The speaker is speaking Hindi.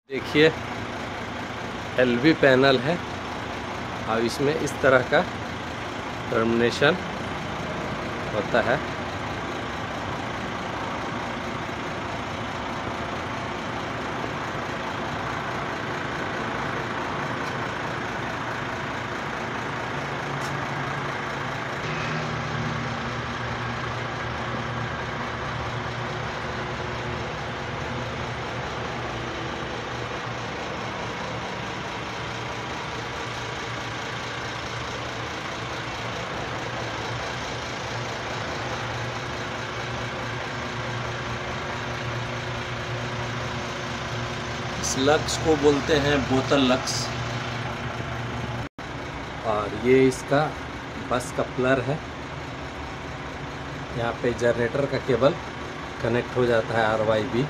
देखिए एलवी पैनल है और इसमें इस तरह का टर्मिनेशन होता है। इस लक्स को बोलते हैं बोतल लक्स। और ये इसका बस का प्लर है। यहाँ पे जनरेटर का केबल कनेक्ट हो जाता है RYB।